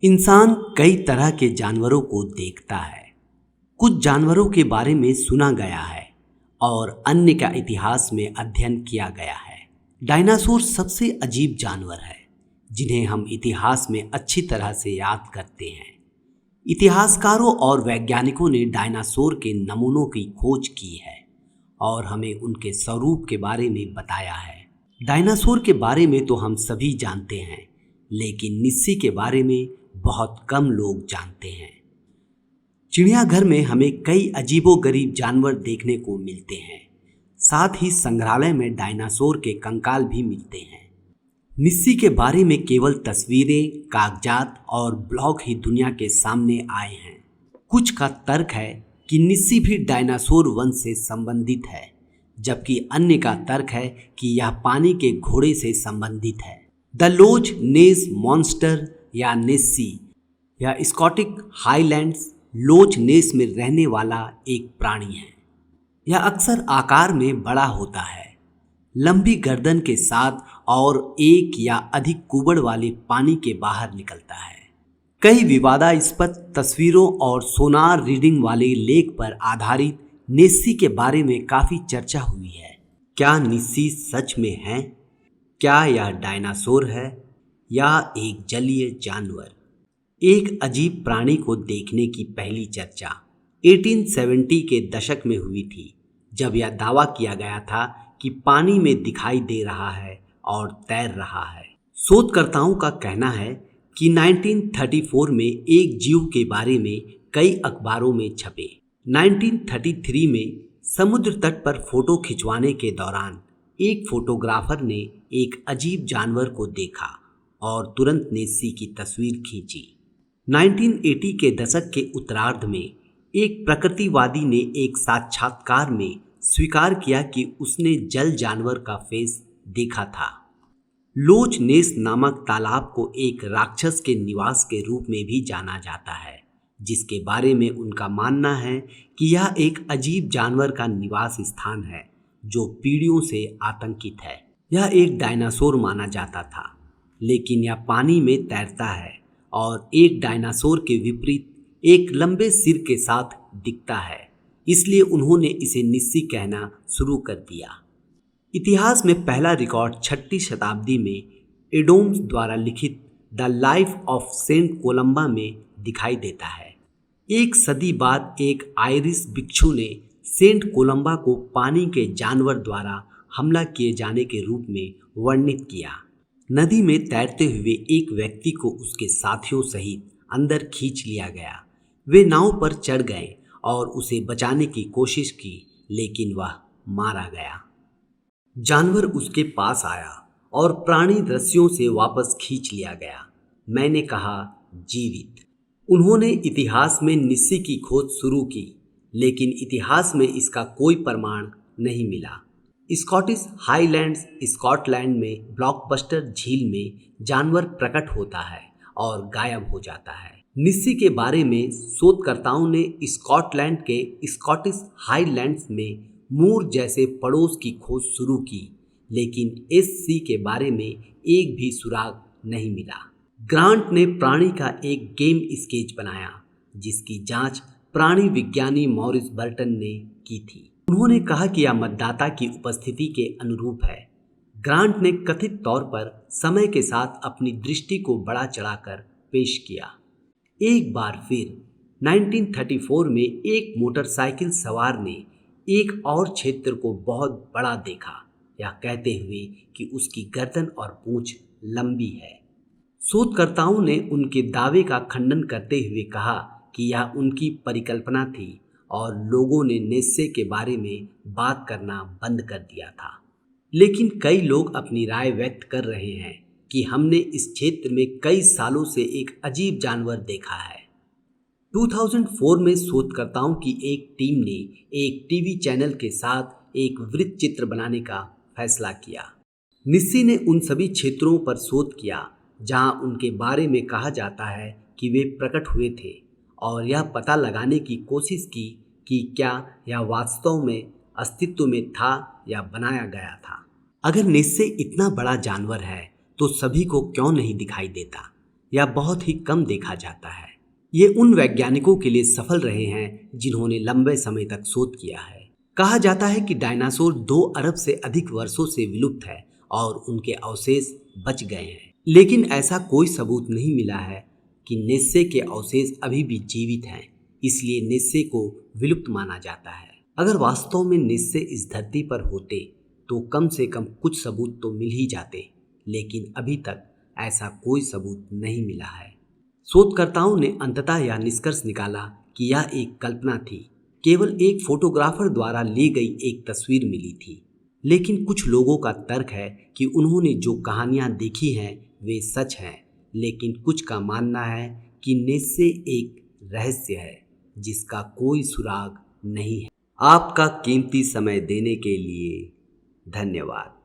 इंसान कई तरह के जानवरों को देखता है। कुछ जानवरों के बारे में सुना गया है और अन्य का इतिहास में अध्ययन किया गया है। डायनासोर सबसे अजीब जानवर है जिन्हें हम इतिहास में अच्छी तरह से याद करते हैं। इतिहासकारों और वैज्ञानिकों ने डायनासोर के नमूनों की खोज की है और हमें उनके स्वरूप के बारे में बताया है। डायनासोर के बारे में तो हम सभी जानते हैं, लेकिन निस्सी के बारे में बहुत कम लोग जानते हैं। चिड़ियाघर में हमें कई अजीबोगरीब जानवर देखने को मिलते हैं। साथ ही संग्रहालय में डायनासोर के कंकाल भी मिलते हैं। निस्सी के बारे में केवल तस्वीरें, कागजात और ब्लॉग ही दुनिया के सामने आए हैं। कुछ का तर्क है कि निस्सी भी डायनासोर वंश से संबंधित है, जबकि अन्य का तर्क है कि यह पानी के घोड़े से संबंधित है। द लोच नेस मॉन्स्टर या नेस्सी या स्कॉटिक हाईलैंड्स लोच नेस में रहने वाला एक प्राणी है। यह अक्सर आकार में बड़ा होता है, लंबी गर्दन के साथ और एक या अधिक कुबड़ वाले पानी के बाहर निकलता है। कई विवादास्पद तस्वीरों और सोनार रीडिंग वाले लेख पर आधारित नेस्सी के बारे में काफी चर्चा हुई है। क्या निस्सी सच में है? क्या यह डायनासोर है या एक जलीय जानवर? एक अजीब प्राणी को देखने की पहली चर्चा 1870 के दशक में हुई थी, जब यह दावा किया गया था कि पानी में दिखाई दे रहा है और तैर रहा है। शोधकर्ताओं का कहना है कि 1934 में एक जीव के बारे में कई अखबारों में छपे। 1933 में समुद्र तट पर फोटो खिंचवाने के दौरान एक फोटोग्राफर ने एक अजीब जानवर को देखा और तुरंत नेस्सी की तस्वीर खींची। 1980 के दशक के उत्तरार्ध में एक प्रकृतिवादी ने एक साक्षात्कार में स्वीकार किया कि उसने जल जानवर का फेस देखा था। लोच नेस नामक तालाब को एक राक्षस के निवास के रूप में भी जाना जाता है, जिसके बारे में उनका मानना है कि यह एक अजीब जानवर का निवास स्थान है जो पीढ़ियों से आतंकित है। यह एक डायनासोर माना जाता था, लेकिन यह पानी में तैरता है और एक डायनासोर के विपरीत एक लंबे सिर के साथ दिखता है, इसलिए उन्होंने इसे निस्सी कहना शुरू कर दिया। इतिहास में पहला रिकॉर्ड 6वीं शताब्दी में एडोम्स द्वारा लिखित the life of saint Columba में दिखाई देता है। एक सदी बाद एक आयरिश भिक्षु ने सेंट कोलंबा को पानी के जानवर द्वारा हमला किए जाने के रूप में वर्णित किया। नदी में तैरते हुए एक व्यक्ति को उसके साथियों सहित अंदर खींच लिया गया। वे नाव पर चढ़ गए और उसे बचाने की कोशिश की, लेकिन वह मारा गया। जानवर उसके पास आया और प्राणी रस्सियों से वापस खींच लिया गया। मैंने कहा, जीवित। उन्होंने इतिहास में निस्सी की खोज शुरू की, लेकिन इतिहास में इसका कोई प्रमाण नहीं मिला। स्कॉटिश हाईलैंड्स स्कॉटलैंड में ब्लॉकबस्टर झील में जानवर प्रकट होता है और गायब हो जाता है। निस्सी के बारे में शोधकर्ताओं ने स्कॉटलैंड के स्कॉटिश हाईलैंड्स में मूर जैसे पड़ोस की खोज शुरू की, लेकिन एससी के बारे में एक भी सुराग नहीं मिला। ग्रांट ने प्राणी का एक गेम स्केच बनाया, जिसकी जांच प्राणी विज्ञानी मॉरिस बर्टन ने की थी। उन्होंने कहा कि यह मतदाता की उपस्थिति के अनुरूप है। ग्रांट ने कथित तौर पर समय के साथ अपनी दृष्टि को बढ़ा चढ़ाकर पेश किया। एक बार फिर 1934 में एक मोटरसाइकिल सवार ने एक और क्षेत्र को बहुत बड़ा देखा, यह कहते हुए कि उसकी गर्दन और पूंछ लंबी है। शोधकर्ताओं ने उनके दावे का खंडन करते हुए कहा कि यह उनकी परिकल्पना थी और लोगों ने नेस्से के बारे में बात करना बंद कर दिया था। लेकिन कई लोग अपनी राय व्यक्त कर रहे हैं कि हमने इस क्षेत्र में कई सालों से एक अजीब जानवर देखा है। 2004 में शोधकर्ताओं की एक टीम ने एक टीवी चैनल के साथ एक वृत्त चित्र बनाने का फैसला किया। निस्सी ने उन सभी क्षेत्रों पर शोध किया जहां उनके बारे में कहा जाता है कि वे प्रकट हुए थे और यह पता लगाने की कोशिश की कि क्या यह वास्तव में अस्तित्व में था या बनाया गया था। अगर निस्सी इतना बड़ा जानवर है तो सभी को क्यों नहीं दिखाई देता? या बहुत ही कम देखा जाता है। ये उन वैज्ञानिकों के लिए सफल रहे हैं जिन्होंने लंबे समय तक शोध किया है। कहा जाता है कि डायनासोर 2 अरब से अधिक वर्षों से विलुप्त है और उनके अवशेष बच गए हैं, लेकिन ऐसा कोई सबूत नहीं मिला है कि निस्से के अवशेष अभी भी जीवित हैं। इसलिए निस्से को विलुप्त माना जाता है। अगर वास्तव में निस्से इस धरती पर होते तो कम से कम कुछ सबूत तो मिल ही जाते, लेकिन अभी तक ऐसा कोई सबूत नहीं मिला है। शोधकर्ताओं ने अंततः यह निष्कर्ष निकाला कि यह एक कल्पना थी, केवल एक फोटोग्राफर द्वारा ली गई एक तस्वीर मिली थी। लेकिन कुछ लोगों का तर्क है कि उन्होंने जो कहानियां देखी हैं वे सच हैं, लेकिन कुछ का मानना है कि निस्से एक रहस्य है जिसका कोई सुराग नहीं है। आपका कीमती समय देने के लिए धन्यवाद।